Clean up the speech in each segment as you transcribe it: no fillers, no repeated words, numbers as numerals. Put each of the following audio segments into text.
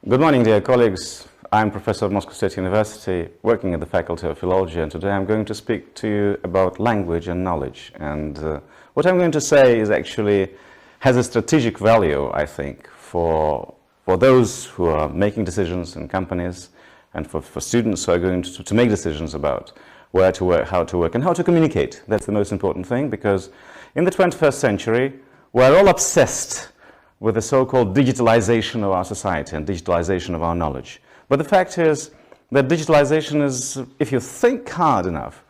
Good morning, dear colleagues. I'm Professor of Moscow State University, working at the Faculty of Philology, and today I'm going to speak to you about language and knowledge. And what I'm going to say is actually has a strategic value, I think, for those who are making decisions in companies and for students who are going to make decisions about where to work, how to work, and how to communicate. That's the most important thing, because in the 21st century, we're all obsessed with the so-called digitalization of our society and digitalization of our knowledge. But the fact is that digitalization is, if you think hard enough,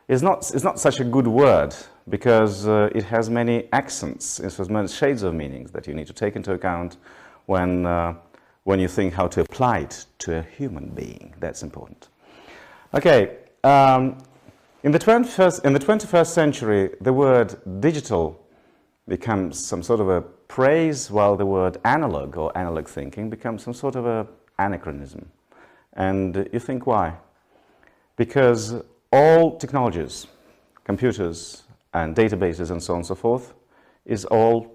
is not such a good word, because it has many accents, it has many shades of meanings that you need to take into account when you think how to apply it to a human being. That's important. Okay, in the 21st century, the word digital becomes some sort of a praise, while the word analog or analog thinking becomes some sort of an anachronism. And you think why? Because all technologies, computers and databases and so on and so forth, is all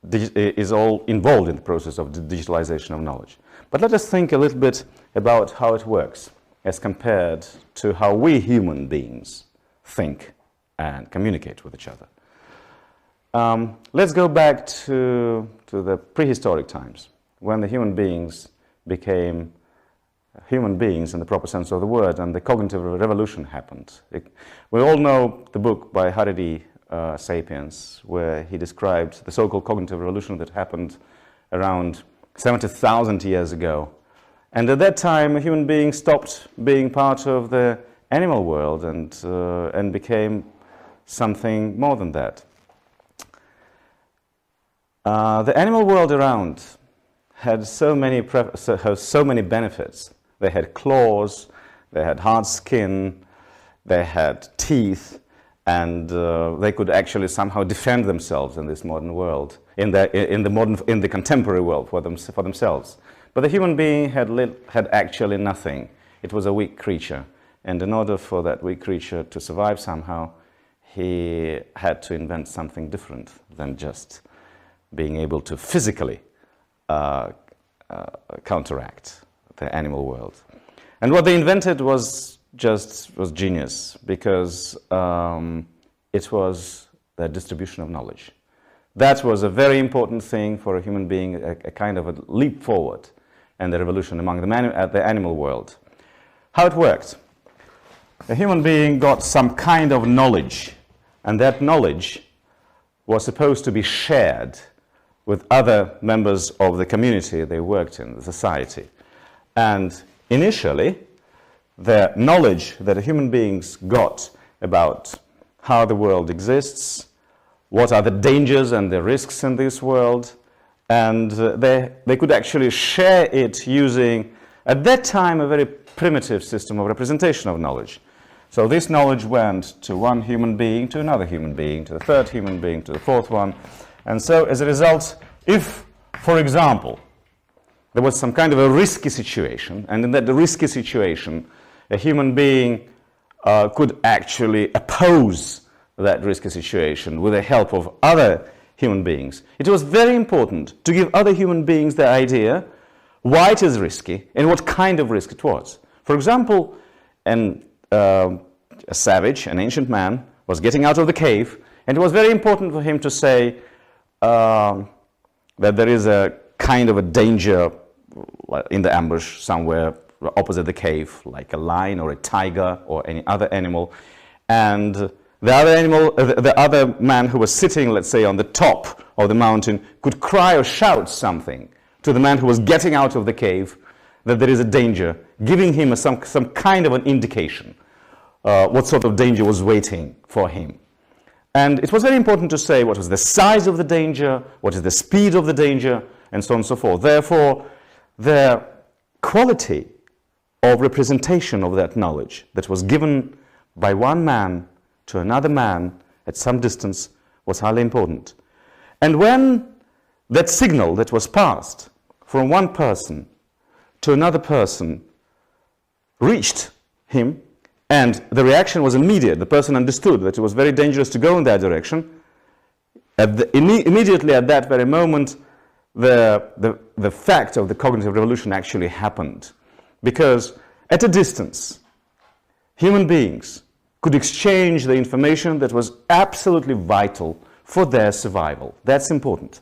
involved in the process of the digitalization of knowledge. But let us think a little bit about how it works as compared to how we human beings think and communicate with each other. Let's go back to the prehistoric times, when the human beings became human beings in the proper sense of the word, and the cognitive revolution happened. We all know the book by Harari, Sapiens, where he described the so-called cognitive revolution that happened around 70,000 years ago. And at that time, a human being stopped being part of the animal world and became something more than that. The animal world around had so many benefits. They had claws, they had hard skin, they had teeth, and they could actually somehow defend themselves in this modern world, in the contemporary world for themselves. But the human being had actually nothing. It was a weak creature, and in order for that weak creature to survive somehow, he had to invent something different than just being able to physically counteract the animal world. And what they invented was genius, because it was the distribution of knowledge. That was a very important thing for a human being, a kind of a leap forward and the revolution among the animal world. How it worked? A human being got some kind of knowledge, and that knowledge was supposed to be shared with other members of the community they worked in, the society. And initially, the knowledge that human beings got about how the world exists, what are the dangers and the risks in this world, and they could actually share it using, at that time, a very primitive system of representation of knowledge. So this knowledge went to one human being, to another human being, to the third human being, to the fourth one. And so, as a result, if, for example, there was some kind of a risky situation, and in that risky situation, a human being could actually oppose that risky situation with the help of other human beings, it was very important to give other human beings the idea why it is risky and what kind of risk it was. For example, a savage, an ancient man, was getting out of the cave, and it was very important for him to say that there is a kind of a danger in the ambush somewhere opposite the cave, like a lion or a tiger or any other animal. And the other man who was sitting, let's say, on the top of the mountain could cry or shout something to the man who was getting out of the cave that there is a danger, giving him some kind of an indication what sort of danger was waiting for him. And it was very important to say what was the size of the danger, what is the speed of the danger, and so on and so forth. Therefore, the quality of representation of that knowledge that was given by one man to another man at some distance was highly important. And when that signal that was passed from one person to another person reached him, and the reaction was immediate, the person understood that it was very dangerous to go in that direction, immediately at that very moment, the fact of the cognitive revolution actually happened. Because at a distance, human beings could exchange the information that was absolutely vital for their survival. That's important.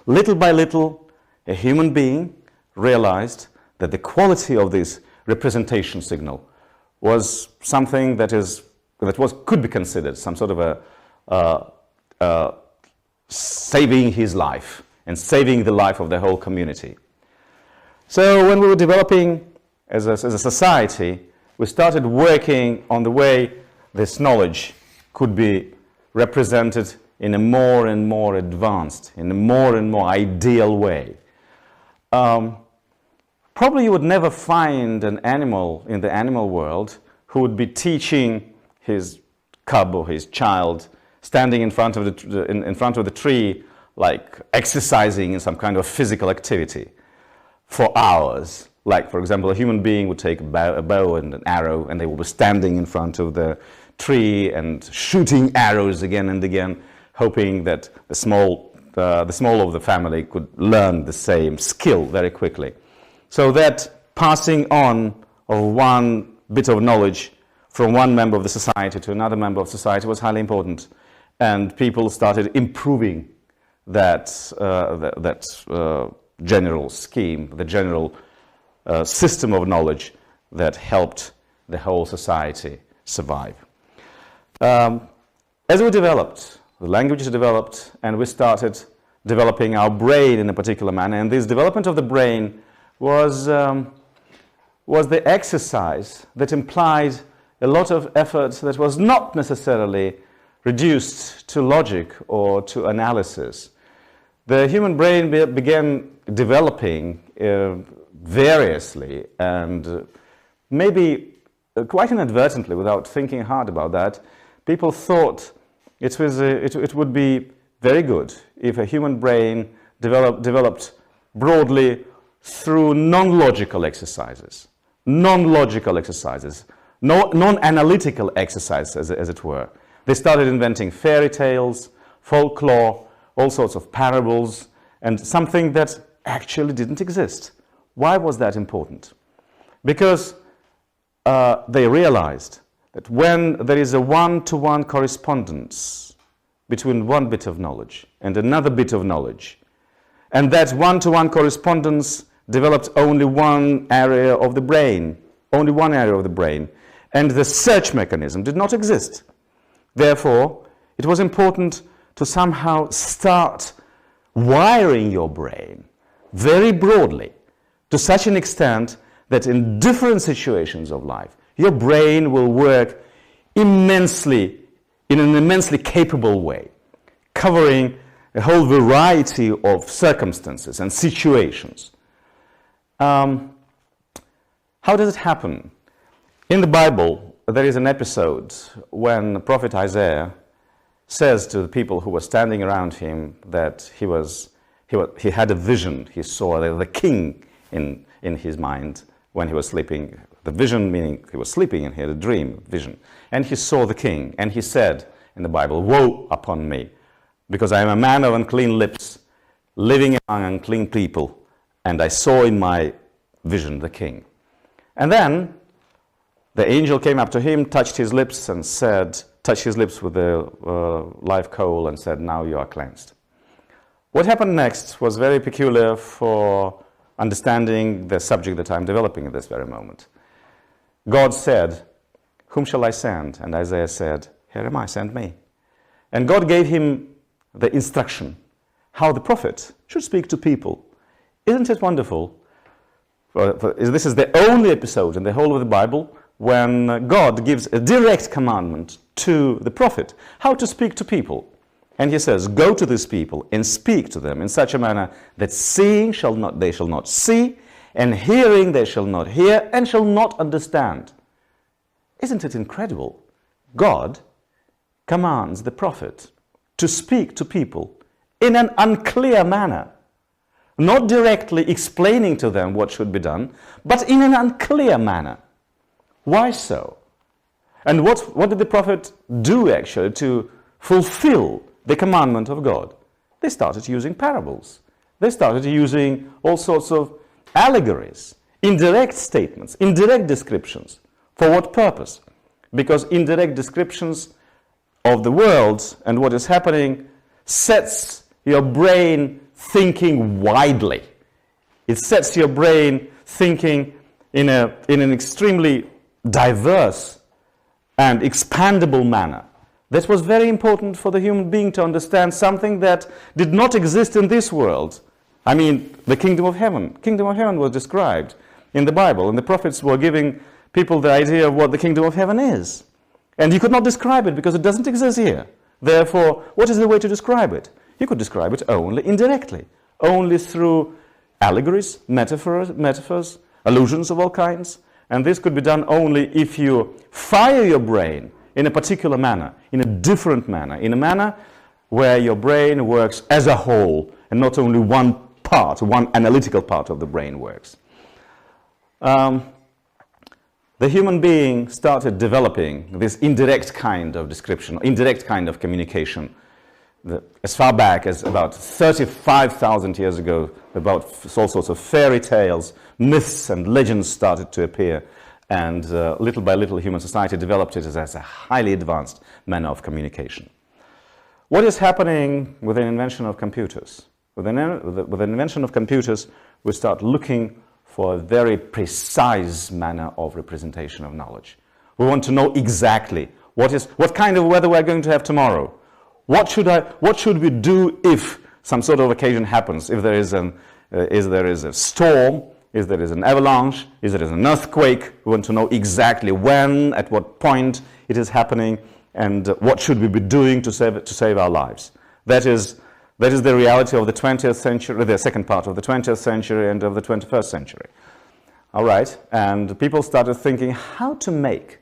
Little by little, a human being realized that the quality of this representation signal was something could be considered some sort of saving his life and saving the life of the whole community. So when we were developing as a society, we started working on the way this knowledge could be represented in a more and more advanced, in a more and more ideal way. Probably you would never find an animal in the animal world who would be teaching his cub or his child standing in front of the tree, like exercising in some kind of physical activity for hours. Like, for example, a human being would take a bow and an arrow, and they will be standing in front of the tree and shooting arrows again and again, hoping that the small of the family could learn the same skill very quickly. So that passing on of one bit of knowledge from one member of the society to another member of society was highly important, and people started improving that general scheme, the general system of knowledge that helped the whole society survive. As we developed, the languages developed, and we started developing our brain in a particular manner, and this development of the brain was the exercise that implied a lot of effort that was not necessarily reduced to logic or to analysis. The human brain began developing variously, and maybe quite inadvertently, without thinking hard about that, people thought it would be very good if a human brain developed broadly through non-logical exercises, non-analytical exercises, as it were. They started inventing fairy tales, folklore, all sorts of parables, and something that actually didn't exist. Why was that important? Because they realized that when there is a one-to-one correspondence between one bit of knowledge and another bit of knowledge, and that one-to-one correspondence developed only one area of the brain, and the search mechanism did not exist. Therefore, it was important to somehow start wiring your brain very broadly, to such an extent that in different situations of life, your brain will work in an immensely capable way, covering a whole variety of circumstances and situations. How does it happen? In the Bible, there is an episode when the prophet Isaiah says to the people who were standing around him that he had a vision. He saw the king in his mind when he was sleeping. The vision meaning he was sleeping and he had a dream vision. And he saw the king, and he said in the Bible, "Woe upon me, because I am a man of unclean lips, living among unclean people, and I saw in my vision the king." And then the angel came up to him, touched his lips with a live coal and said, "Now you are cleansed." What happened next was very peculiar for understanding the subject that I'm developing at this very moment. God said, "Whom shall I send?" And Isaiah said, "Here am I, send me." And God gave him the instruction how the prophet should speak to people. Isn't it wonderful? This is the only episode in the whole of the Bible when God gives a direct commandment to the prophet how to speak to people. And he says, "Go to these people and speak to them in such a manner that seeing they shall not see, and hearing they shall not hear, and shall not understand." Isn't it incredible? God commands the prophet to speak to people in an unclear manner, not directly explaining to them what should be done, but in an unclear manner. Why so? And what did the prophet do actually to fulfill the commandment of God? They started using parables. They started using all sorts of allegories, indirect statements, indirect descriptions. For what purpose? Because indirect descriptions of the world and what is happening sets your brain thinking widely. It sets your brain thinking in an extremely diverse and expandable manner. That was very important for the human being to understand something that did not exist in this world. I mean, the kingdom of heaven. Kingdom of heaven was described in the Bible, and the prophets were giving people the idea of what the kingdom of heaven is. And you could not describe it because it doesn't exist here. Therefore, what is the way to describe it? You could describe it only indirectly, only through allegories, metaphors, allusions of all kinds. And this could be done only if you fire your brain in a particular manner, in a different manner, in a manner where your brain works as a whole and not only one part, one analytical part of the brain works. The human being started developing this indirect kind of description, indirect kind of communication. As far back as about 35,000 years ago, about all sorts of fairy tales, myths and legends started to appear, and little by little human society developed it as a highly advanced manner of communication. What is happening with the invention of computers? With the invention of computers, we start looking for a very precise manner of representation of knowledge. We want to know exactly what kind of weather we're going to have tomorrow. What should we do if some sort of occasion happens? If there is a storm, if there is an avalanche, if there is an earthquake, we want to know exactly when, at what point it is happening, and what should we be doing to save our lives. That is the reality of the 20th century, the second part of the 20th century and of the 21st century. All right, and people started thinking how to make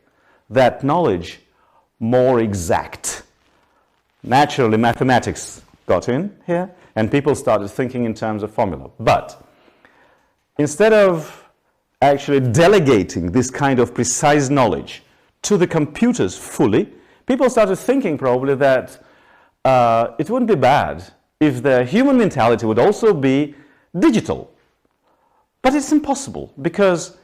that knowledge more exact. Naturally, mathematics got in here, and people started thinking in terms of formula. But instead of actually delegating this kind of precise knowledge to the computers fully, people started thinking probably that it wouldn't be bad if the human mentality would also be digital. But it's impossible, because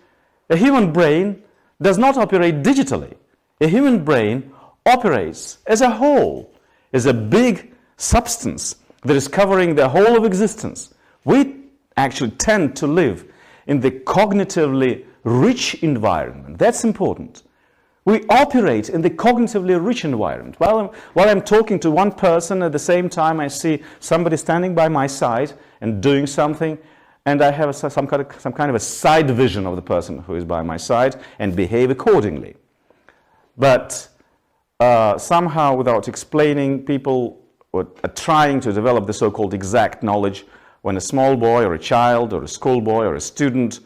a human brain does not operate digitally. A human brain operates as a whole, as a big substance that is covering the whole of existence. We actually tend to live in the cognitively rich environment. That's important. We operate in the cognitively rich environment. While I'm talking to one person, at the same time I see somebody standing by my side and doing something, and I have some kind of a side vision of the person who is by my side and behave accordingly. But somehow, without explaining, people are trying to develop the so-called exact knowledge. When a small boy or a child or a schoolboy or a student,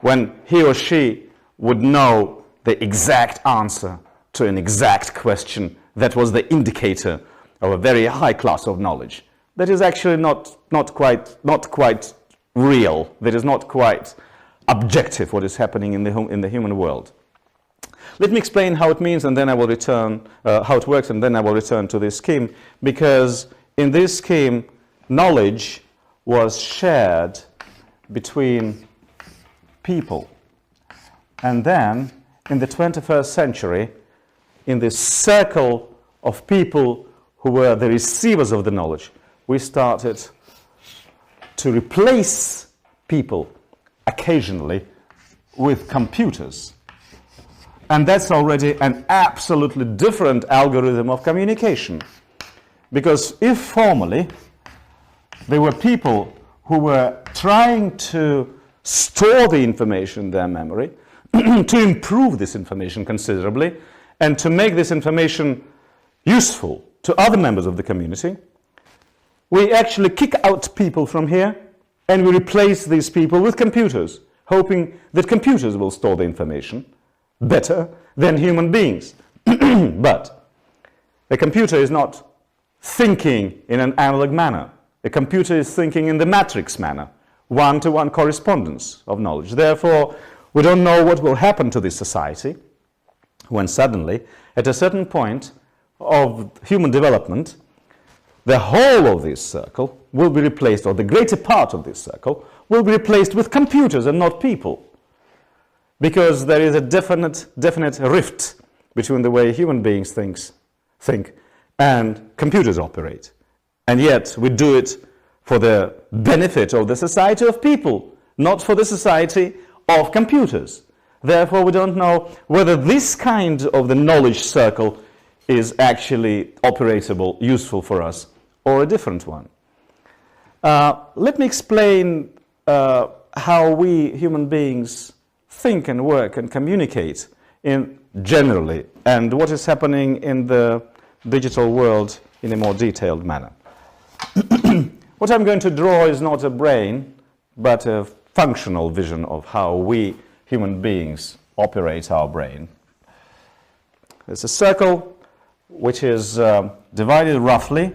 when he or she would know the exact answer to an exact question that was the indicator of a very high class of knowledge, that is actually not quite real. That is not quite objective what is happening in the human world. Let me explain how it means, and then I will return how it works, and then I will return to this scheme, because in this scheme, knowledge was shared between people, and then in the 21st century, in this circle of people who were the receivers of the knowledge, we started to replace people occasionally with computers. And that's already an absolutely different algorithm of communication. Because if formerly there were people who were trying to store the information in their memory, to improve this information considerably, and to make this information useful to other members of the community, we actually kick out people from here and we replace these people with computers, hoping that computers will store the information better than human beings. But a computer is not thinking in an analog manner. A computer is thinking in the matrix manner, one-to-one correspondence of knowledge. Therefore, we don't know what will happen to this society when suddenly, at a certain point of human development, the whole of this circle will be replaced, or the greater part of this circle will be replaced with computers and not people. Because there is a definite rift between the way human beings think and computers operate. And yet we do it for the benefit of the society of people, not for the society of computers. Therefore, we don't know whether this kind of the knowledge circle is actually operatable, useful for us, or a different one. Let me explain how we human beings think and work and communicate in generally, and what is happening in the digital world in a more detailed manner. What I'm going to draw is not a brain, but a functional vision of how we human beings operate our brain. It's a circle which is divided roughly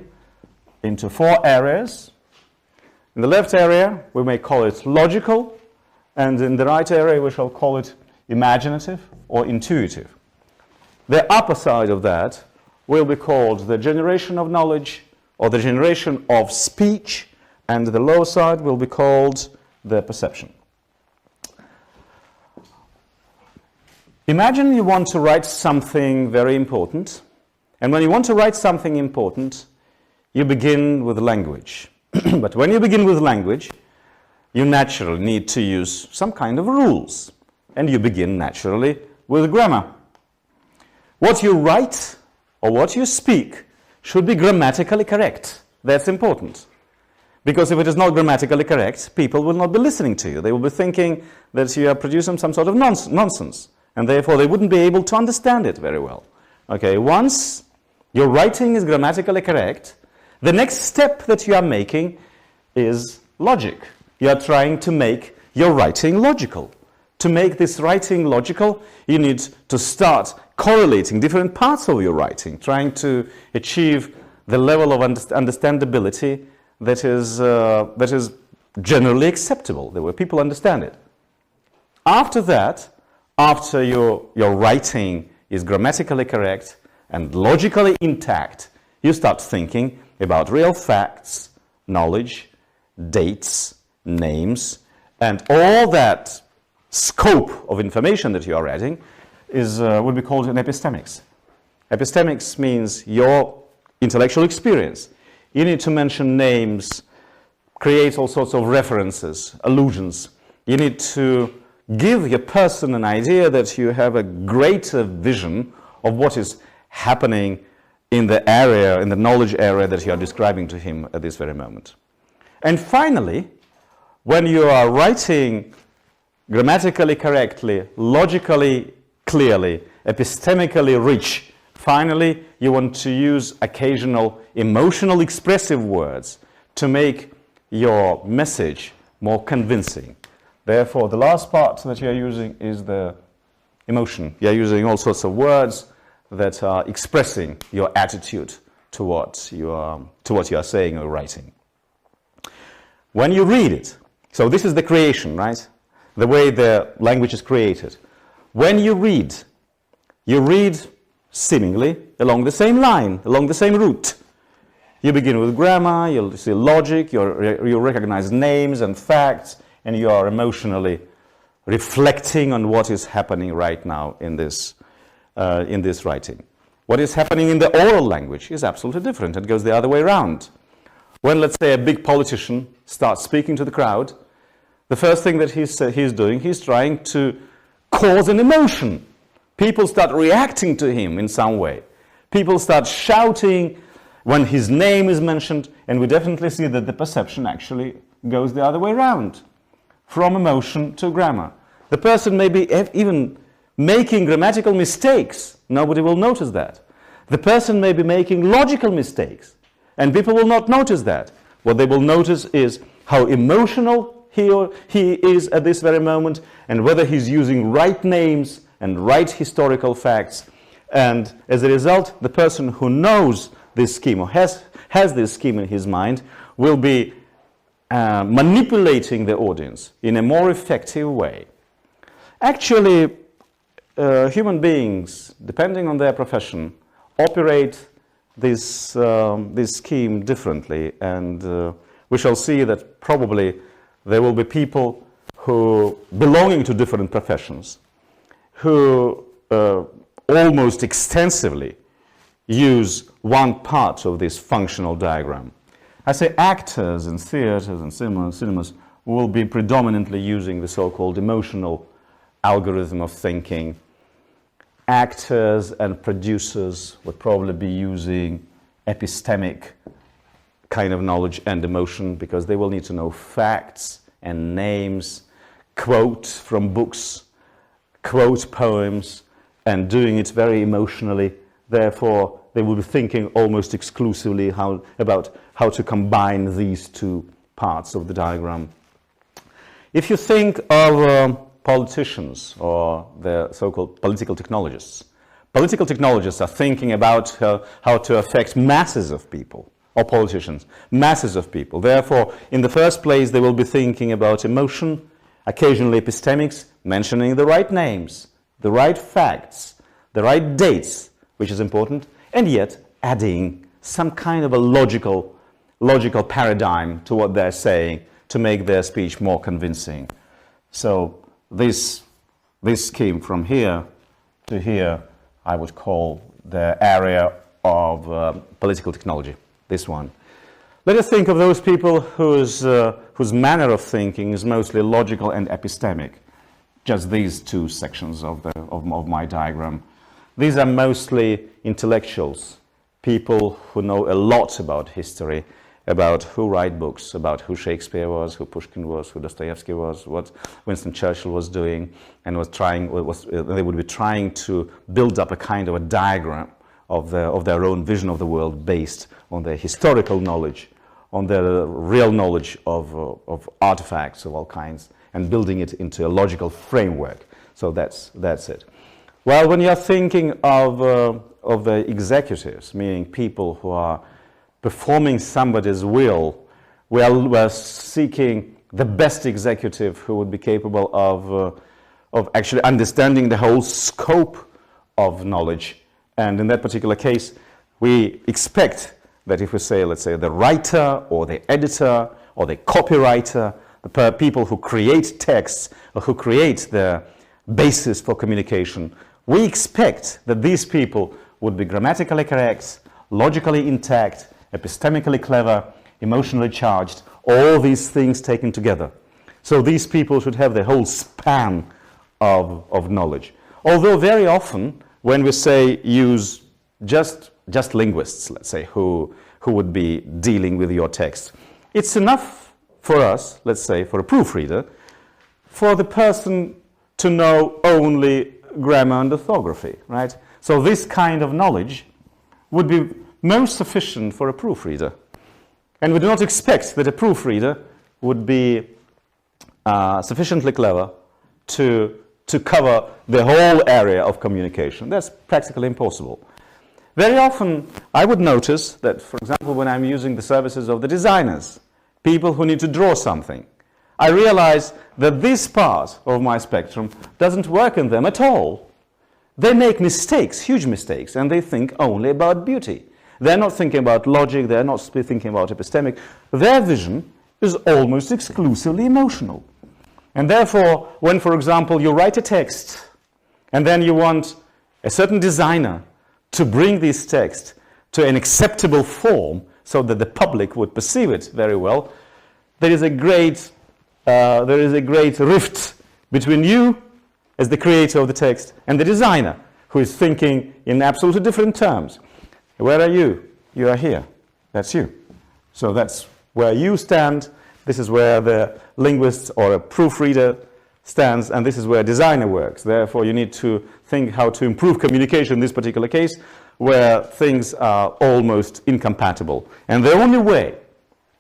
into 4 areas. In the left area, we may call it logical, and in the right area, we shall call it imaginative or intuitive. The upper side of that will be called the generation of knowledge or the generation of speech, and the lower side will be called the perception. Imagine you want to write something very important, and when you want to write something important, you begin with language. But when you begin with language, you naturally need to use some kind of rules, and you begin naturally with grammar. What you write or what you speak should be grammatically correct. That's important. Because if it is not grammatically correct, people will not be listening to you. They will be thinking that you are producing some sort of nonsense, and therefore they wouldn't be able to understand it very well. Okay, once your writing is grammatically correct, the next step that you are making is logic. You are trying to make your writing logical. To make this writing logical, you need to start correlating different parts of your writing, trying to achieve the level of understandability that is generally acceptable, the way people understand it. After that, after your writing is grammatically correct and logically intact, you start thinking about real facts, knowledge, dates, names, and all that scope of information that you are adding would be called an epistemics. Epistemics means your intellectual experience. You need to mention names, create all sorts of references, allusions. You need to give your person an idea that you have a greater vision of what is happening in the area, in the knowledge area that you are describing to him at this very moment. And finally, when you are writing grammatically correctly, logically clearly, epistemically rich, finally you want to use occasional emotional expressive words to make your message more convincing. Therefore, the last part that you are using is the emotion. You are using all sorts of words that are expressing your attitude to what you are saying or writing. When you read it, so this is the creation, right? The way the language is created. When you read seemingly along the same line, along the same route. You begin with grammar, you'll see logic, you recognize names and facts, and you are emotionally reflecting on what is happening right now in this writing. What is happening in the oral language is absolutely different. It goes the other way around. When, let's say, a big politician starts speaking to the crowd, the first thing that he's doing, he's trying to cause an emotion. People start reacting to him in some way. People start shouting when his name is mentioned, and we definitely see that the perception actually goes the other way around, from emotion to grammar. The person may be even making grammatical mistakes. Nobody will notice that. The person may be making logical mistakes, and people will not notice that. What they will notice is how emotional he is at this very moment, and whether he's using right names and right historical facts. And as a result, the person who knows this scheme or has this scheme in his mind will be manipulating the audience in a more effective way. Actually, human beings, depending on their profession, operate this scheme differently, and we shall see that probably there will be people who, belonging to different professions, who almost extensively use one part of this functional diagram. I say actors in theaters and cinemas will be predominantly using the so-called emotional algorithm of thinking. Actors and producers would probably be using epistemic kind of knowledge and emotion, because they will need to know facts and names, quote from books, quote poems, and doing it very emotionally. Therefore, they will be thinking almost exclusively about how to combine these two parts of the diagram. If you think of politicians or the so-called political technologists are thinking about how to affect masses of people, or politicians, masses of people. Therefore, in the first place, they will be thinking about emotion, occasionally epistemics, mentioning the right names, the right facts, the right dates, which is important, and yet adding some kind of a logical paradigm to what they're saying to make their speech more convincing. So this scheme from here to here, I would call the area of political technology, this one. Let us think of those people whose manner of thinking is mostly logical and epistemic. Just these two sections of my diagram. These are mostly intellectuals, people who know a lot about history, about who write books, about who Shakespeare was, who Pushkin was, who Dostoevsky was, what Winston Churchill was doing, and they would be trying to build up a kind of a diagram of their own vision of the world based on their historical knowledge, on their real knowledge of artifacts of all kinds, and building it into a logical framework. So that's it. Well, when you're thinking of the executives, meaning people who are performing somebody's will, we're seeking the best executive who would be capable of actually understanding the whole scope of knowledge. And in that particular case, we expect that if we say, let's say, the writer or the editor or the copywriter, the people who create texts or who create the basis for communication, we expect that these people would be grammatically correct, logically intact, epistemically clever, emotionally charged, all these things taken together. So these people should have the whole span of knowledge. Although very often, when we say use just linguists, let's say, who would be dealing with your text, it's enough for us, let's say, for a proofreader, for the person to know only grammar and orthography, right? So this kind of knowledge would be most sufficient for a proofreader. And we do not expect that a proofreader would be sufficiently clever to cover the whole area of communication. That's practically impossible. Very often, I would notice that, for example, when I'm using the services of the designers, people who need to draw something, I realize that this part of my spectrum doesn't work in them at all. They make mistakes, huge mistakes, and they think only about beauty. They're not thinking about logic, they're not thinking about epistemic. Their vision is almost exclusively emotional. And therefore, when, for example, you write a text, and then you want a certain designer to bring this text to an acceptable form so that the public would perceive it very well, there is a great rift between you as the creator of the text and the designer, who is thinking in absolutely different terms. Where are you? You are here. That's you. So that's where you stand. This is where the linguist or a proofreader stands, and this is where a designer works. Therefore, you need to think how to improve communication in this particular case, where things are almost incompatible. And the only way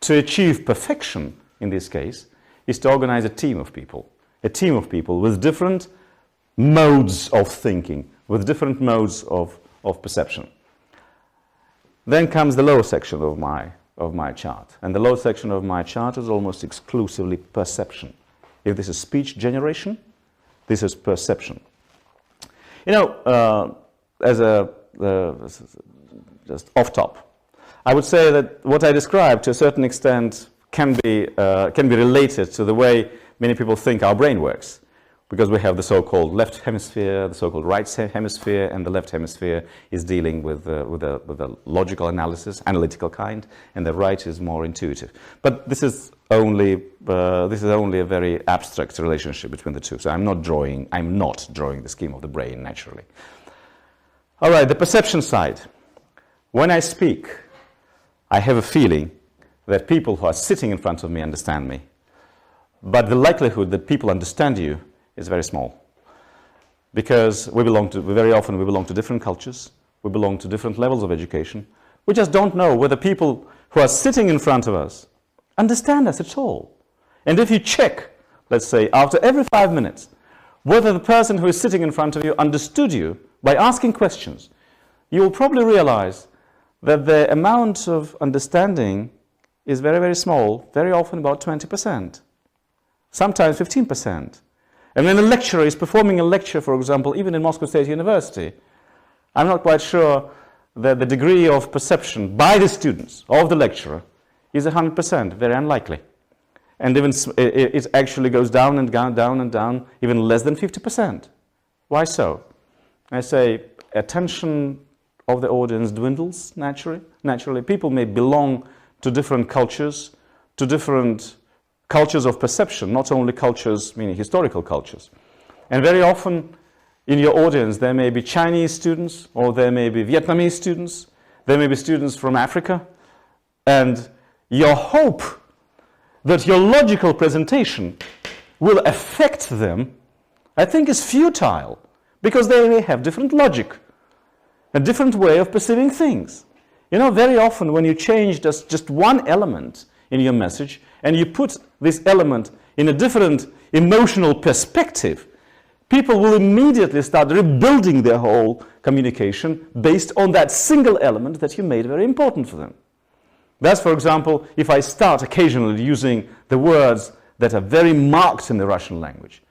to achieve perfection in this case is to organize a team of people with different modes of thinking, with different modes of perception. Then comes the lower section of my chart. And the lower section of my chart is almost exclusively perception. If this is speech generation, this is perception. You know, as a just off top. I would say that what I described to a certain extent can be related to the way many people think our brain works, because we have the so-called left hemisphere, the so-called right hemisphere, and the left hemisphere is dealing with a logical analysis, analytical kind, and the right is more intuitive. But this is only a very abstract relationship between the two. So I'm not drawing the scheme of the brain naturally. All right, the perception side. When I speak, I have a feeling that people who are sitting in front of me understand me. But the likelihood that people understand you is very small. Because very often we belong to different cultures, we belong to different levels of education. We just don't know whether people who are sitting in front of us understand us at all. And if you check, let's say, after every 5 minutes, whether the person who is sitting in front of you understood you by asking questions, you will probably realize that the amount of understanding is very, very small, very often about 20%, sometimes 15%. And when a lecturer is performing a lecture, for example, even in Moscow State University, I'm not quite sure that the degree of perception by the students of the lecturer is 100%, very unlikely. And even it actually goes down and down, down and down, even less than 50%. Why so? I say attention of the audience dwindles naturally. People may belong to different cultures, to different cultures of perception, not only cultures, meaning historical cultures. And very often in your audience there may be Chinese students, or there may be Vietnamese students, there may be students from Africa, and your hope that your logical presentation will affect them, I think, is futile, because they may have different logic, a different way of perceiving things. You know, very often when you change just one element in your message, and you put this element in a different emotional perspective, people will immediately start rebuilding their whole communication based on that single element that you made very important for them. That's, for example, if I start occasionally using the words that are very marked in the Russian language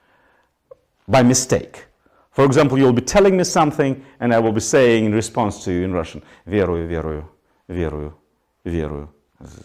by mistake. For example, you'll be telling me something, and I will be saying in response to you in Russian, "Верую, верую, верую, верую."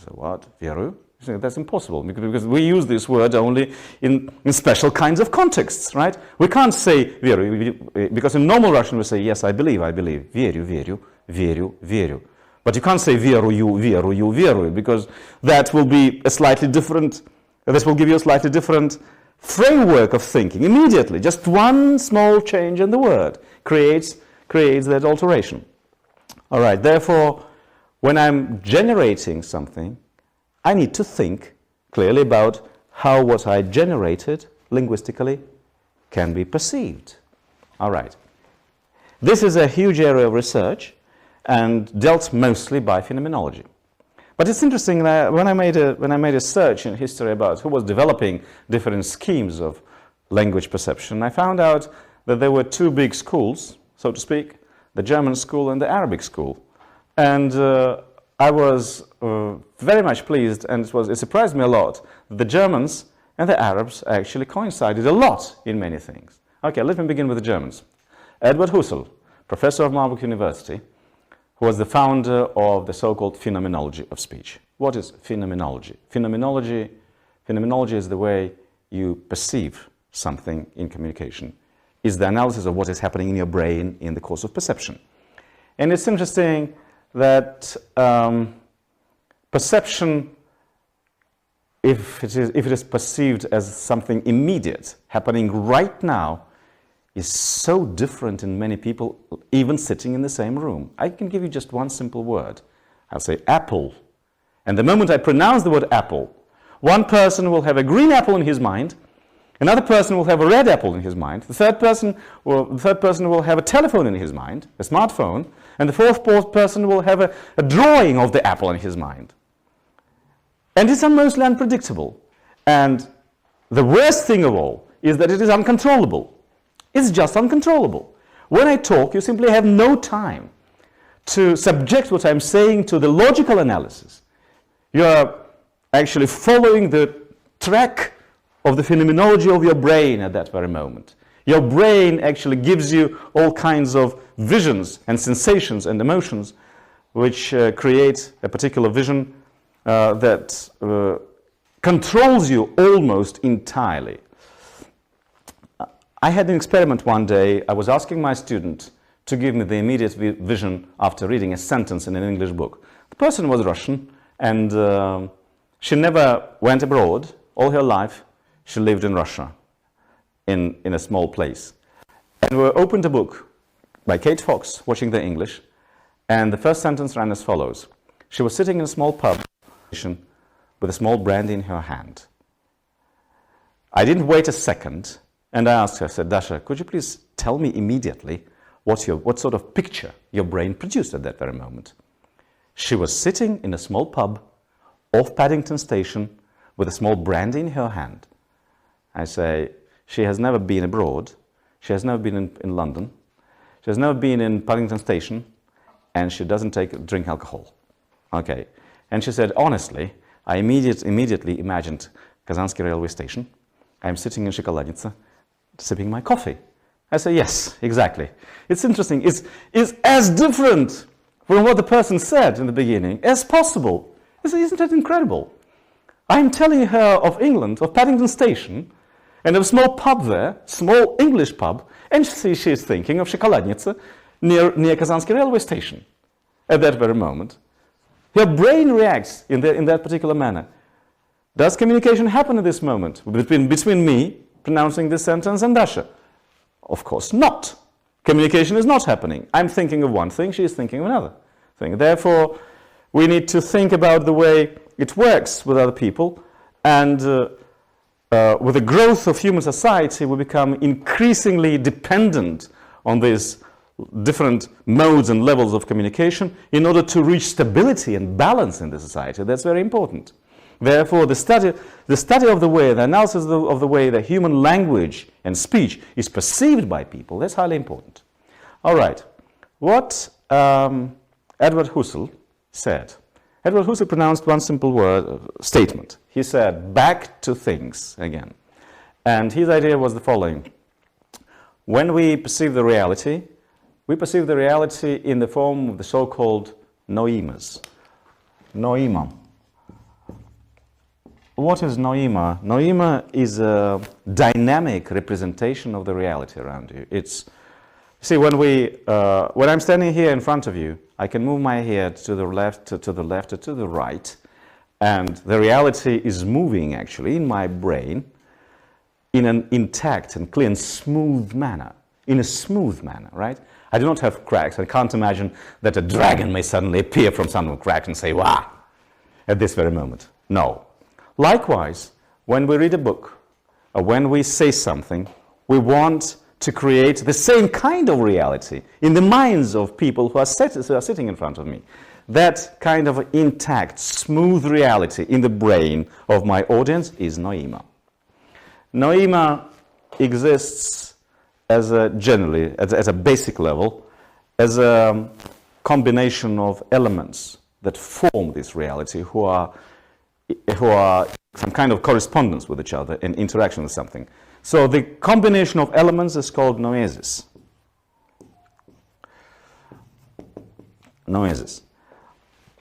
What? Верую? That's impossible, because we use this word only in special kinds of contexts, right? We can't say верую, because in normal Russian we say, yes, I believe, верю, верю, верю, верю. But you can't say верую, верую, верую, because that will be a slightly different, this will give you a slightly different framework of thinking immediately. Just one small change in the word creates that alteration. All right, therefore, when I'm generating something, I need to think clearly about how what I generated linguistically can be perceived. All right. This is a huge area of research and dealt mostly by phenomenology. But it's interesting that when I made a search in history about who was developing different schemes of language perception, I found out that there were two big schools, so to speak, the German school and the Arabic school. And I was very much pleased, and it surprised me a lot, that the Germans and the Arabs actually coincided a lot in many things. Okay, let me begin with the Germans. Edward Husserl, professor of Marburg University, who was the founder of the so-called phenomenology of speech. What is phenomenology? Phenomenology is the way you perceive something in communication. It's the analysis of what is happening in your brain in the course of perception. And it's interesting that perception, if it is perceived as something immediate, happening right now, is so different in many people, even sitting in the same room. I can give you just one simple word. I'll say apple. And the moment I pronounce the word apple, one person will have a green apple in his mind, another person will have a red apple in his mind, the third person will have a telephone in his mind, a smartphone, and the fourth person will have a drawing of the apple in his mind. And it's mostly unpredictable. And the worst thing of all is that it is uncontrollable. It's just uncontrollable. When I talk, you simply have no time to subject what I'm saying to the logical analysis. You are actually following the track of the phenomenology of your brain at that very moment. Your brain actually gives you all kinds of visions and sensations and emotions which create a particular vision that controls you almost entirely. I had an experiment one day. I was asking my student to give me the immediate vision after reading a sentence in an English book. The person was Russian, and she never went abroad. All her life, she lived in Russia, in a small place. And we opened a book by Kate Fox, watching the English, and the first sentence ran as follows. She was sitting in a small pub with a small brandy in her hand. I didn't wait a second, and I asked her, I said, Dasha, could you please tell me immediately what sort of picture your brain produced at that very moment? She was sitting in a small pub off Paddington Station with a small brandy in her hand. I say, she has never been abroad, she has never been in London, she has never been in Paddington Station, and she doesn't drink alcohol. Okay. And she said, honestly, I immediately imagined Kazansky railway station. I'm sitting in Shokoladnitsa, sipping my coffee. I say, yes, exactly. It's interesting. It's as different from what the person said in the beginning as possible. Isn't that incredible? I'm telling her of England, of Paddington Station, and of a small pub there, small English pub, and she's thinking of Shokoladnitsa near Kazansky railway station at that very moment. Her brain reacts in that particular manner. Does communication happen at this moment between me pronouncing this sentence and Dasha? Of course not. Communication is not happening. I'm thinking of one thing, she is thinking of another thing. Therefore, we need to think about the way it works with other people, and with the growth of human society, we become increasingly dependent on these different modes and levels of communication in order to reach stability and balance in the society. That's very important. Therefore, the study of the way, the analysis of the way the human language and speech is perceived by people, that's highly important. All right. What Edward Husserl said. Edward Husserl pronounced one simple statement. He said, back to things again. And his idea was the following. When we perceive the reality, we perceive the reality in the form of the so-called noimas. Noima. What is noima? Noima is a dynamic representation of the reality around you. See, when I'm standing here in front of you, I can move my head to the left, or to the right, and the reality is moving actually in my brain in an intact and clear and smooth manner, in a smooth manner, right? I do not have cracks. I can't imagine that a dragon may suddenly appear from some crack and say, "Wah!" at this very moment. No. Likewise, when we read a book or when we say something, we want to create the same kind of reality in the minds of people who are sitting in front of me. That kind of intact, smooth reality in the brain of my audience is noima. Noima exists as a basic level, as a combination of elements that form this reality who are some kind of correspondence with each other and interaction with something. So the combination of elements is called noesis. Noesis.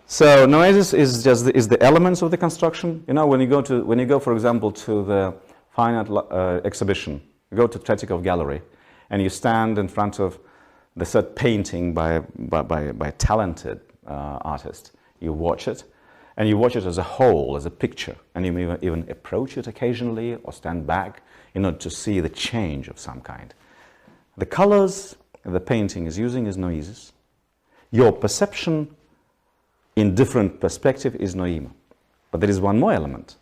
So noesis is the elements of the construction. You know, when you go, for example, to the fine art exhibition, you go to Tretyakov Gallery, and you stand in front of the set painting by a talented artist. You watch it, and you watch it as a whole, as a picture, and you may even approach it occasionally or stand back in order to see the change of some kind. The colors the painting is using is noesis. Your perception in different perspective is noema. But there is one more element.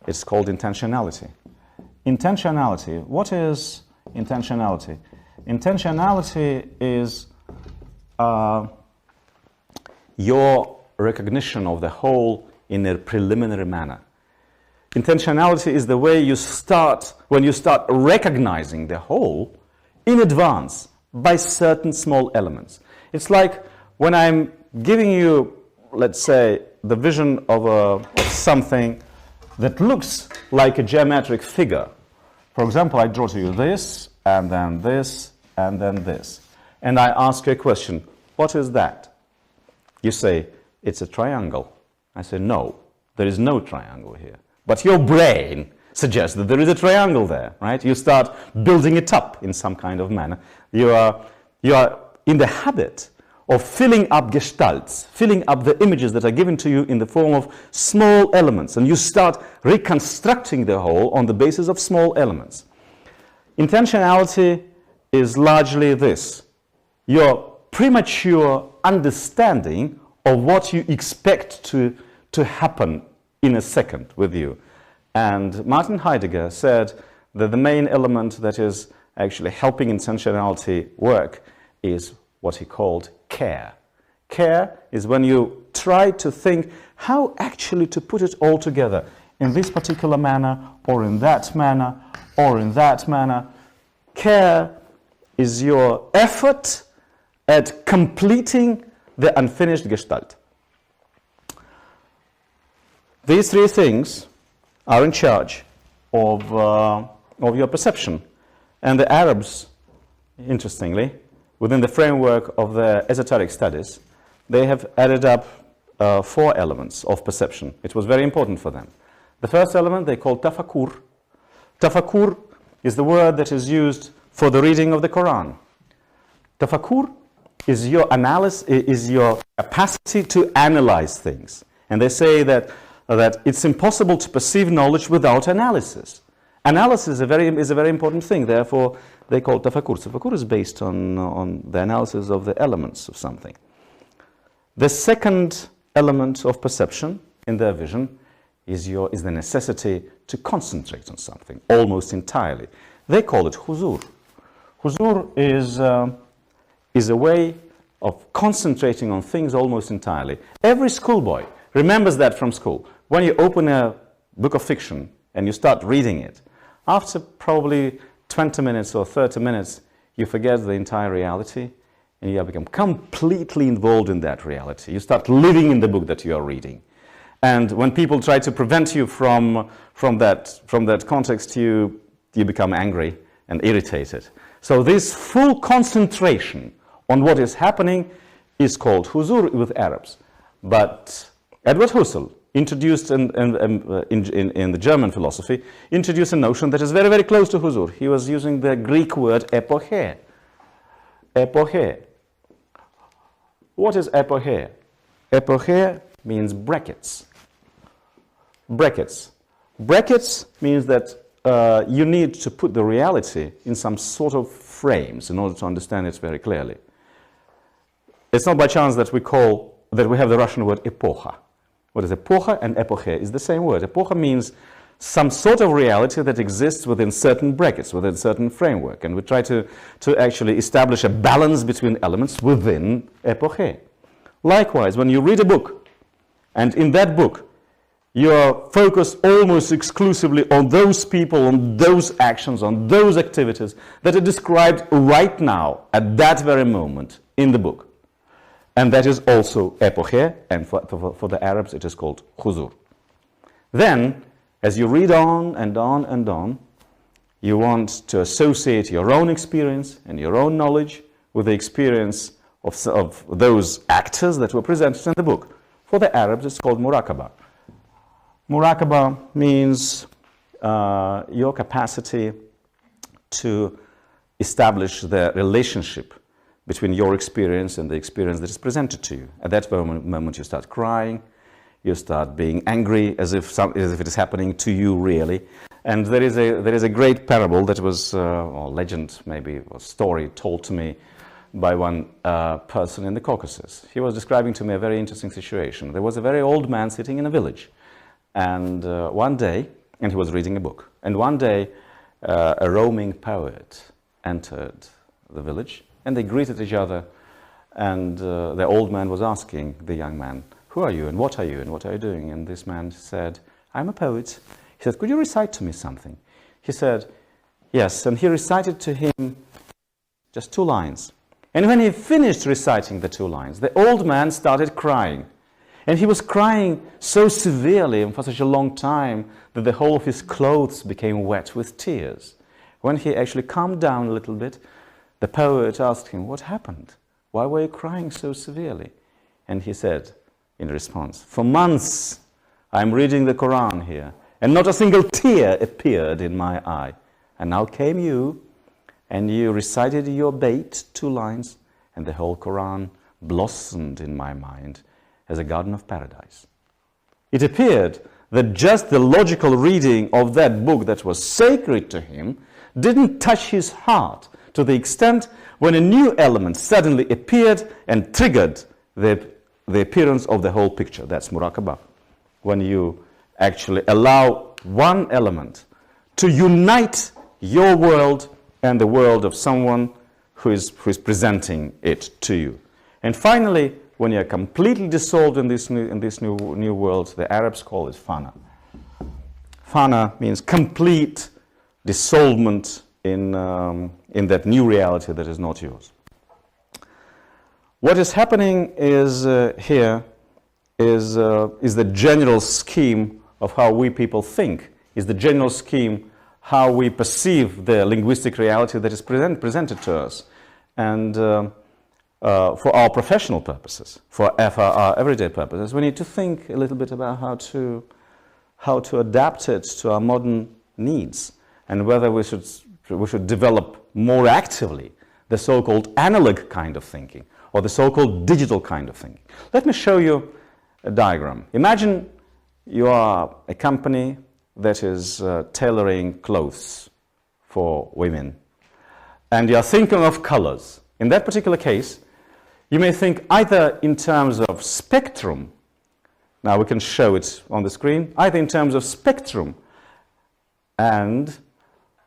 It's called intentionality. Intentionality. What is intentionality? Intentionality is your recognition of the whole in a preliminary manner. Intentionality is the way you start, when you start recognizing the whole in advance by certain small elements. It's like when I'm giving you, let's say, the vision of something that looks like a geometric figure. For example, I draw to you this, and then this, and then this. And I ask you a question, what is that? You say, it's a triangle. I say, no, there is no triangle here. But your brain suggests that there is a triangle there, right? You start building it up in some kind of manner. You are in the habit of filling up gestalts, filling up the images that are given to you in the form of small elements, and you start reconstructing the whole on the basis of small elements. Intentionality is largely this: your premature understanding of what you expect to happen in a second with you. And Martin Heidegger said that the main element that is actually helping intentionality work is what he called care. Care is when you try to think how actually to put it all together in this particular manner, or in that manner, or in that manner. Care is your effort at completing the unfinished gestalt. These three things are in charge of your perception. And the Arabs, interestingly, within the framework of their esoteric studies, they have added up 4 elements of perception. It was very important for them. The first element they call tafakkur. Tafakkur is the word that is used for the reading of the Quran. Tafakkur is your analysis, is your capacity to analyze things. And they say that it's impossible to perceive knowledge without analysis. Analysis is a very important thing. Therefore, they call it tafakkur. Tafakkur is based on the analysis of the elements of something. The second element of perception in their vision is the necessity to concentrate on something almost entirely. They call it huzur. Huzur is a way of concentrating on things almost entirely. Every schoolboy remembers that from school. When you open a book of fiction and you start reading it, after probably 20 minutes or 30 minutes, you forget the entire reality and you become completely involved in that reality. You start living in the book that you are reading. And when people try to prevent you from that context, you become angry and irritated. So this full concentration on what is happening is called huzur with Arabs. But Edward Husserl introduced in the German philosophy, introduced a notion that is very, very close to huzur. He was using the Greek word epoche. Epoche. What is epoche? Epoche means brackets. Brackets. Brackets means that you need to put the reality in some sort of frames in order to understand it very clearly. It's not by chance that we have the Russian word epocha. What is epocha and epoche is the same word. Epocha means some sort of reality that exists within certain brackets, within certain framework. And we try to actually establish a balance between elements within epoche. Likewise, when you read a book, and in that book, you are focused almost exclusively on those people, on those actions, on those activities that are described right now, at that very moment, in the book. And that is also epoche, and for the Arabs it is called huzur. Then, as you read on and on and on, you want to associate your own experience and your own knowledge with the experience of those actors that were presented in the book. For the Arabs it's called Murakaba. Murakaba means your capacity to establish the relationship between your experience and the experience that is presented to you. At that moment you start crying, you start being angry as if it is happening to you really. And there is a great parable that was, or legend maybe, or story told to me by one person in the Caucasus. He was describing to me a very interesting situation. There was a very old man sitting in a village, and one day, and he was reading a book, and one day a roaming poet entered the village, and they greeted each other, and the old man was asking the young man, "Who are you, and what are you, and what are you doing?" And this man said, "I'm a poet." He said, "Could you recite to me something?" He said, "Yes," and he recited to him just 2 lines. And when he finished reciting the 2 lines, the old man started crying. And he was crying so severely and for such a long time that the whole of his clothes became wet with tears. When he actually calmed down a little bit, the poet asked him, "What happened? Why were you crying so severely?" And he said in response, "For months I'm reading the Quran here, and not a single tear appeared in my eye. And now came you, and you recited your bait, 2 lines, and the whole Quran blossomed in my mind as a garden of paradise." It appeared that just the logical reading of that book that was sacred to him didn't touch his heart to the extent when a new element suddenly appeared and triggered the appearance of the whole picture. That's Murakaba. When you actually allow one element to unite your world and the world of someone who is presenting it to you. And finally, when you are completely dissolved in this new world, the Arabs call it Fauna. Fauna means complete dissolvement in that new reality that is not yours. What is happening is here is the general scheme of how we people think, is the general scheme how we perceive the linguistic reality that is presented to us. And for our professional purposes, for our everyday purposes, we need to think a little bit about how to adapt it to our modern needs, and whether we should develop more actively the so-called analog kind of thinking or the so-called digital kind of thinking. Let me show you a diagram. Imagine you are a company that is tailoring clothes for women, and you are thinking of colors. In that particular case, you may think either in terms of spectrum. Now we can show it on the screen, either in terms of spectrum. And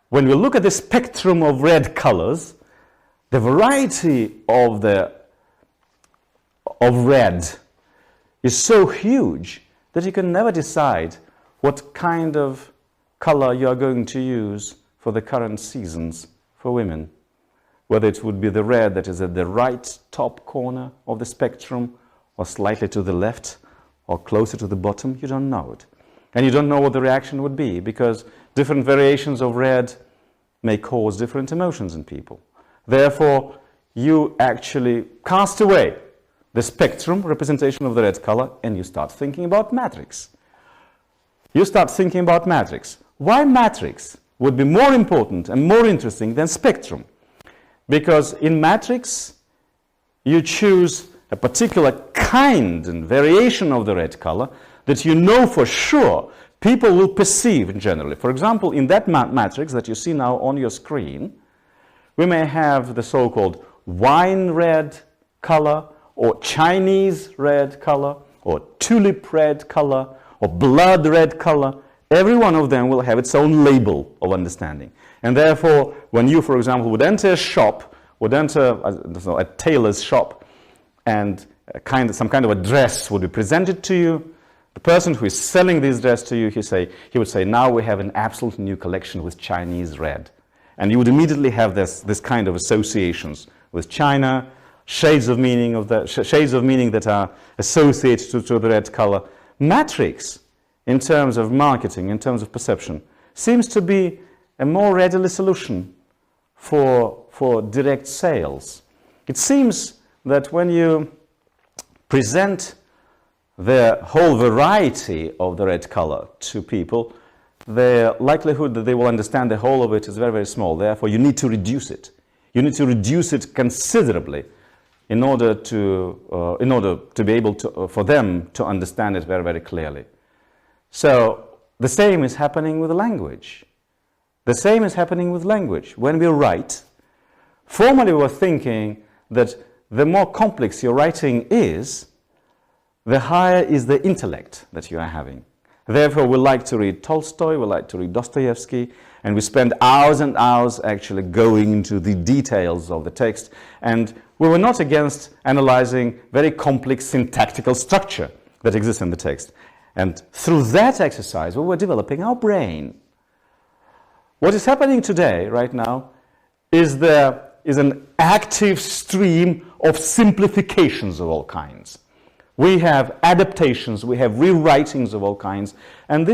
when we look at the spectrum of red colors, the variety of red is so huge that you can never decide what kind of color you are going to use for the current seasons for women. Whether it would be the red that is at the right top corner of the spectrum, or slightly to the left, or closer to the bottom, you don't know it. And you don't know what the reaction would be, because different variations of red may cause different emotions in people. Therefore, you actually cast away the spectrum representation of the red color, and you start thinking about matrix. You start thinking about matrix. Why matrix would be more important and more interesting than spectrum? Because in matrix, you choose a particular kind and variation of the red color that you know for sure people will perceive generally. For example, in that matrix that you see now on your screen, we may have the so-called wine red color, or Chinese red color, or tulip red color, or blood red color. Every one of them will have its own label of understanding. And therefore, when you, for example, would enter a shop, would enter a tailor's shop, and some kind of a dress would be presented to you, the person who is selling this dress to you, he would say, "Now we have an absolutely new collection with Chinese red." And you would immediately have this kind of associations with China, shades of meaning that are associated to the red color. Matrix, in terms of marketing, in terms of perception, seems to be a more readily solution for direct sales. It seems that when you present the whole variety of the red color to people, the likelihood that they will understand the whole of it is very, very small. Therefore, you need to reduce it. You need to reduce it considerably in order to be able to, for them to understand it very, very clearly. So the same is happening with language. The same is happening with language. When we write, formerly we were thinking that the more complex your writing is, the higher is the intellect that you are having. Therefore, we like to read Tolstoy, we like to read Dostoevsky, and we spend hours and hours actually going into the details of the text. And we were not against analyzing very complex syntactical structure that exists in the text. And through that exercise, we were developing our brain. What is happening today, right now, is an active stream of simplifications of all kinds. We have adaptations, we have rewritings of all kinds, and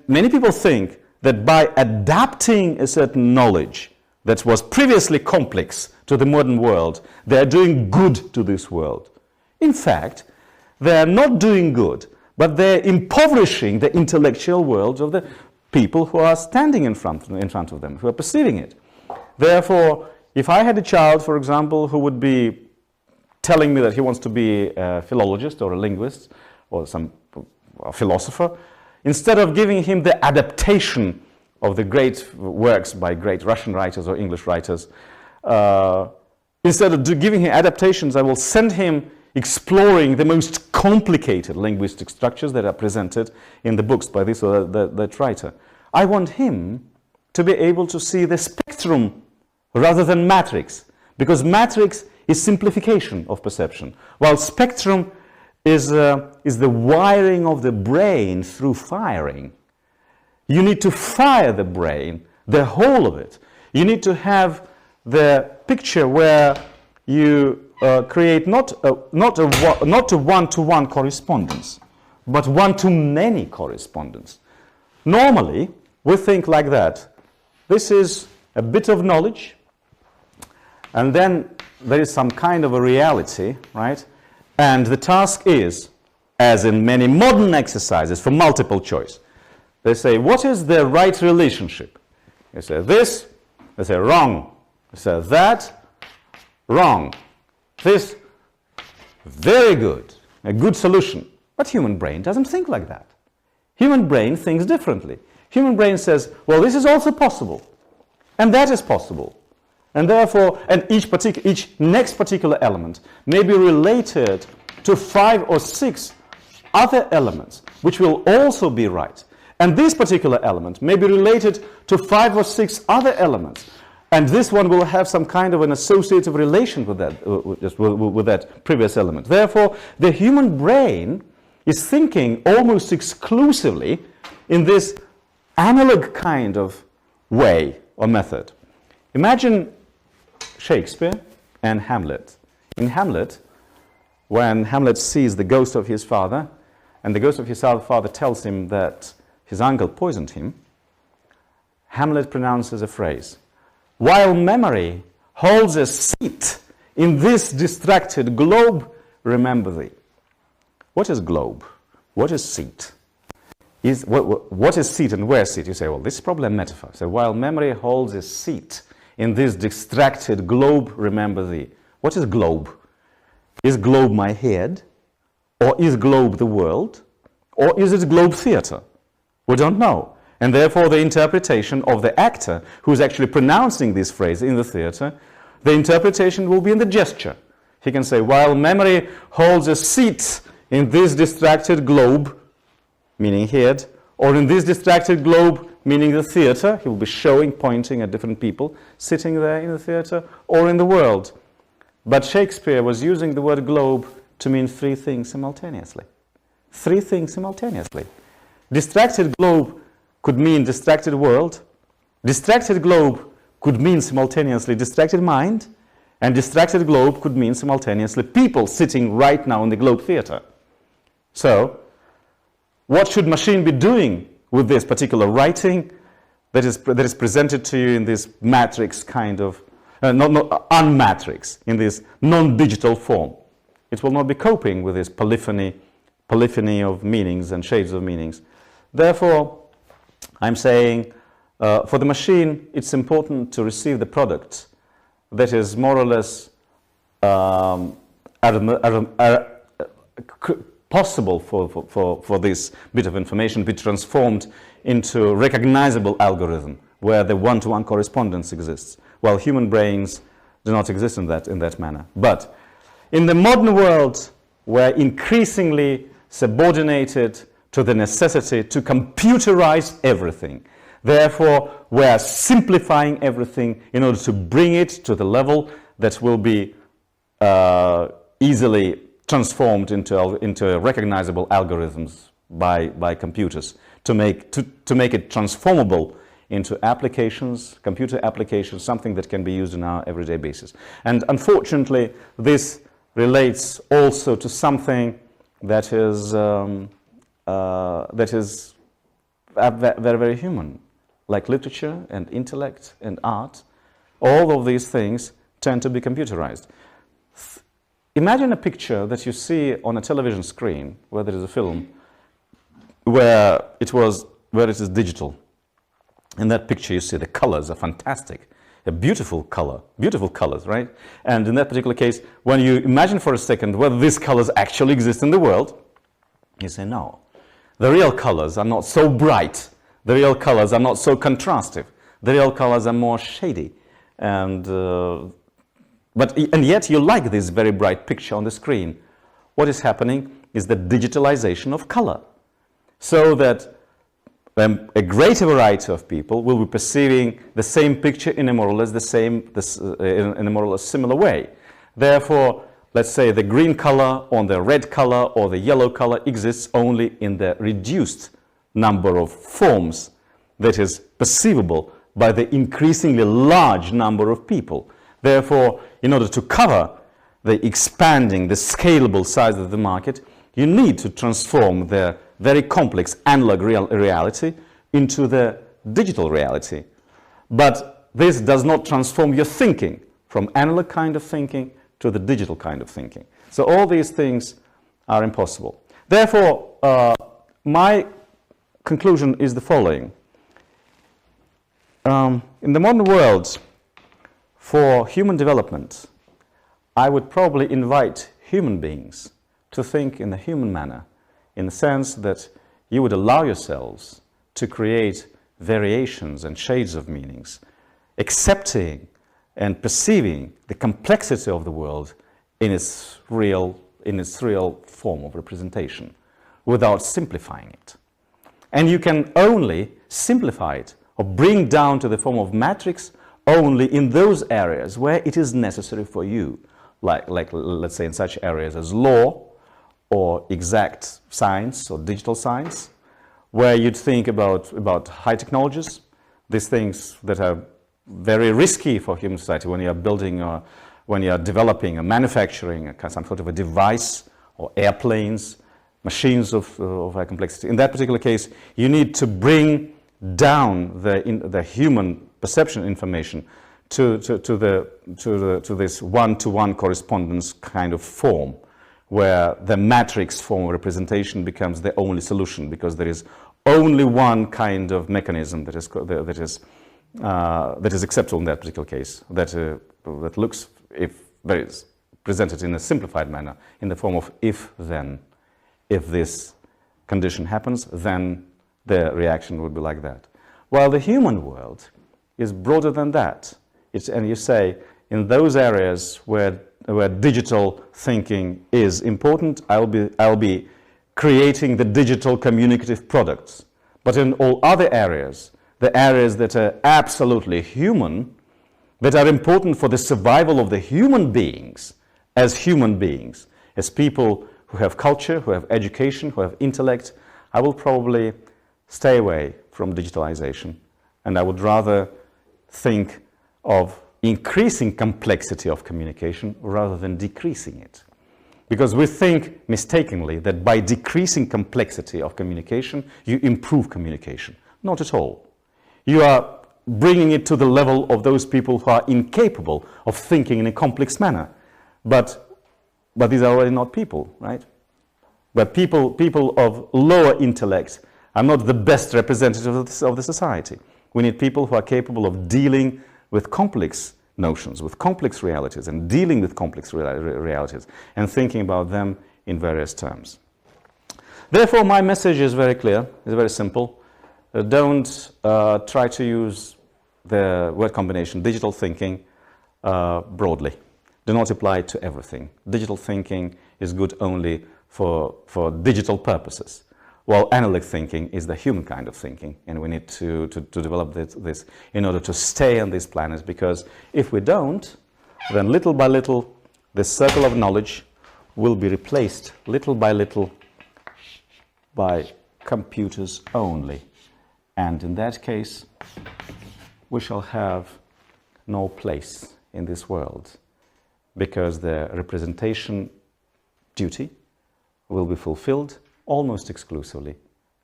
many people think that by adapting a certain knowledge that was previously complex to the modern world, they are doing good to this world. In fact, they're not doing good, but they're impoverishing the intellectual world of the people who are standing in front of them, who are perceiving it. Therefore, if I had a child, for example, who would be telling me that he wants to be a philologist or a linguist or a philosopher, instead of giving him the adaptation of the great works by great Russian writers or English writers, instead of giving him adaptations, I will send him exploring the most complicated linguistic structures that are presented in the books by this or that writer. I want him to be able to see the spectrum rather than matrix, because matrix is simplification of perception, while spectrum is the wiring of the brain through firing. You need to fire the brain, the whole of it. You need to have the picture where you create not a one-to-one correspondence, but one-to-many correspondence. Normally, we think like that. This is a bit of knowledge, and then there is some kind of a reality, right? And the task is, as in many modern exercises for multiple choice, they say, what is the right relationship? They say this, they say wrong. They say that, wrong. This, very good, a good solution. But human brain doesn't think like that. Human brain thinks differently. Human brain says, well, this is also possible, and that is possible. And therefore, and each next particular element may be related to 5 or 6 other elements, which will also be right. And this particular element may be related to 5 or 6 other elements. And this one will have some kind of an associative relation with that previous element. Therefore, the human brain is thinking almost exclusively in this analog kind of way or method. Imagine Shakespeare and Hamlet. In Hamlet, when Hamlet sees the ghost of his father, and the ghost of his father tells him that his uncle poisoned him, Hamlet pronounces a phrase, "While memory holds a seat in this distracted globe, remember thee." What is globe? What is seat? What is seat and where seat? You say, well, this is probably a metaphor. So while memory holds a seat in this distracted globe, remember thee. What is globe? Is globe my head? Or is globe the world? Or is it globe theater? We don't know. And therefore the interpretation of the actor who is actually pronouncing this phrase in the theater, the interpretation will be in the gesture. He can say, while memory holds a seat in this distracted globe, meaning head, or in this distracted globe, meaning the theater, he will be showing, pointing at different people sitting there in the theater or in the world. But Shakespeare was using the word globe to mean 3 things simultaneously. 3 things simultaneously. Distracted globe could mean distracted world. Distracted globe could mean simultaneously distracted mind. And distracted globe could mean simultaneously people sitting right now in the globe theater. So, what should machine be doing with this particular writing that is presented to you in this matrix kind of, not unmatrix, in this non-digital form? It will not be coping with this polyphony of meanings and shades of meanings. Therefore, I'm saying for the machine, it's important to receive the product that is more or less possible for this bit of information to be transformed into a recognizable algorithm where the one-to-one correspondence exists, while human brains do not exist in that manner. But in the modern world, we're increasingly subordinated to the necessity to computerize everything. Therefore, we're simplifying everything in order to bring it to the level that will be easily transformed into recognizable algorithms by computers to make it transformable into applications, computer applications, something that can be used on our everyday basis. And unfortunately, this relates also to something that is very, very human, like literature and intellect and art. All of these things tend to be computerized. imagine a picture that you see on a television screen, where there is a film, where it is digital. In that picture you see the colors are fantastic, a beautiful colors, right? And in that particular case, when you imagine for a second whether these colors actually exist in the world, you say no. The real colors are not so bright. The real colors are not so contrastive. The real colors are more shady. And yet you like this very bright picture on the screen. What is happening is the digitalization of color, so that a greater variety of people will be perceiving the same picture in a more or less in a more or less similar way. Therefore, let's say the green color or the red color or the yellow color exists only in the reduced number of forms that is perceivable by the increasingly large number of people. Therefore, in order to cover the expanding, the scalable size of the market, you need to transform the very complex analog reality into the digital reality. But this does not transform your thinking from analog kind of thinking to the digital kind of thinking. So all these things are impossible. Therefore, my conclusion is the following. In the modern world, for human development, I would probably invite human beings to think in a human manner, in the sense that you would allow yourselves to create variations and shades of meanings, accepting and perceiving the complexity of the world in its real form of representation, without simplifying it. And you can only simplify it or bring down to the form of matrix only in those areas where it is necessary for you, like let's say in such areas as law, or exact science or digital science, where you'd think about high technologies, these things that are very risky for human society when you are building or when you are developing or manufacturing some sort of a device, or airplanes, machines of high complexity. In that particular case, you need to bring down the human perception information to this one-to-one correspondence kind of form, where the matrix form of representation becomes the only solution, because there is only one kind of mechanism that is acceptable in that particular case, that looks, if that is presented in a simplified manner, in the form of if-then. If this condition happens, then the reaction would be like that. While the human world is broader than that. And you say, in those areas where digital thinking is important, I'll be creating the digital communicative products. But in all other areas, the areas that are absolutely human, that are important for the survival of the human beings, as people who have culture, who have education, who have intellect, I will probably stay away from digitalization. And I would rather think of increasing complexity of communication rather than decreasing it. Because we think mistakenly that by decreasing complexity of communication, you improve communication. Not at all. You are bringing it to the level of those people who are incapable of thinking in a complex manner. But these are already not people, right? But people of lower intellect are not the best representatives of the society. We need people who are capable of dealing with complex notions, with complex realities, and dealing with complex realities, and thinking about them in various terms. Therefore, my message is very clear, it's very simple. Don't try to use the word combination digital thinking broadly. Do not apply it to everything. Digital thinking is good only for digital purposes, while analog thinking is the human kind of thinking, and we need to develop this in order to stay on this planet, because if we don't, then little by little, this circle of knowledge will be replaced little by little by computers only. And in that case, we shall have no place in this world, because the representation duty will be fulfilled almost exclusively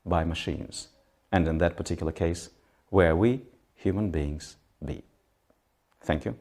by machines, and in that particular case, where we, human beings, be. Thank you.